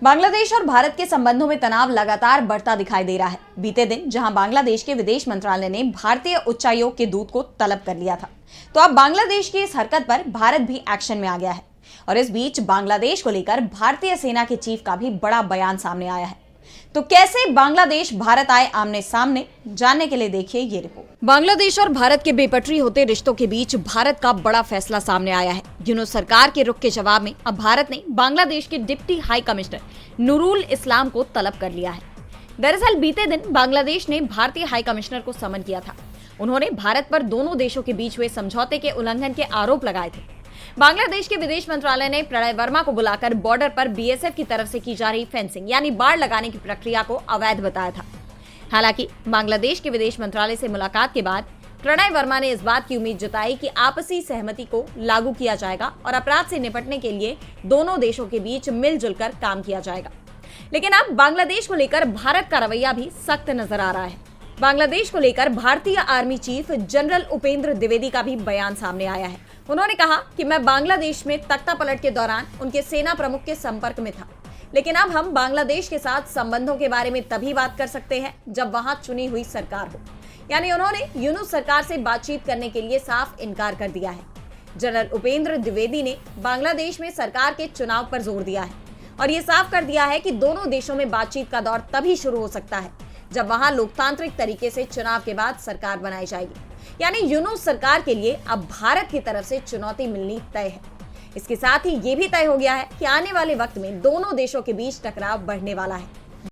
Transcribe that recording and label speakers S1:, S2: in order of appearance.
S1: बांग्लादेश और भारत के संबंधों में तनाव लगातार बढ़ता दिखाई दे रहा है। बीते दिन जहां बांग्लादेश के विदेश मंत्रालय ने भारतीय उच्चायोग के दूत को तलब कर लिया था, तो अब बांग्लादेश की इस हरकत पर भारत भी एक्शन में आ गया है। और इस बीच बांग्लादेश को लेकर भारतीय सेना के चीफ का भी बड़ा बयान सामने आया है। तो कैसे बांग्लादेश भारत आए आमने सामने, जानने के लिए देखिए ये रिपोर्ट। बांग्लादेश और भारत के बेपटरी होते रिश्तों के बीच भारत का बड़ा फैसला सामने आया है। यूनुस सरकार के रुख के जवाब में अब भारत ने बांग्लादेश के डिप्टी हाई कमिश्नर नूरुल इस्लाम को तलब कर लिया है। दरअसल बीते दिन बांग्लादेश ने भारतीय हाई कमिश्नर को समन किया था। उन्होंने भारत पर दोनों देशों के बीच हुए समझौते के उल्लंघन के आरोप लगाए थे। बांग्लादेश के विदेश मंत्रालय ने प्रणय वर्मा को बुलाकर बॉर्डर पर बीएसएफ की तरफ से की जा रही फेंसिंग यानी बाड़ लगाने की प्रक्रिया को अवैध बताया था। हालांकि बांग्लादेश के विदेश मंत्रालय से मुलाकात के बाद प्रणय वर्मा ने इस बात की उम्मीद जताई कि आपसी सहमति को लागू किया जाएगा और अपराध से निपटने के लिए दोनों देशों के बीच मिलजुल कर काम किया जाएगा। लेकिन अब बांग्लादेश को लेकर भारत का रवैया भी सख्त नजर आ रहा है। बांग्लादेश को लेकर भारतीय army chief general Upendra Dwivedi का भी बयान सामने आया है। उन्होंने कहा कि मैं बांग्लादेश में तख्तापलट के दौरान उनके सेना प्रमुख के संपर्क में था, लेकिन अब हम बांग्लादेश के साथ संबंधों के बारे में तभी बात कर सकते हैं जब वहां चुनी हुई सरकार हो। यानी उन्होंने यूनुस सरकार से बातचीत करने के लिए साफ इनकार कर दिया है। जनरल उपेंद्र द्विवेदी ने बांग्लादेश में सरकार के चुनाव पर जोर दिया है और ये साफ कर दिया है कि दोनों देशों में बातचीत का दौर तभी शुरू हो सकता है जब वहां लोकतांत्रिक तरीके से चुनाव के बाद सरकार बनाई जाएगी। यानी यूनुस सरकार के लिए अब भारत की तरफ से चुनौती मिलनी तय है। इसके साथ ही ये भी तय हो गया है कि आने वाले वक्त में दोनों देशों के बीच टकराव बढ़ने वाला है।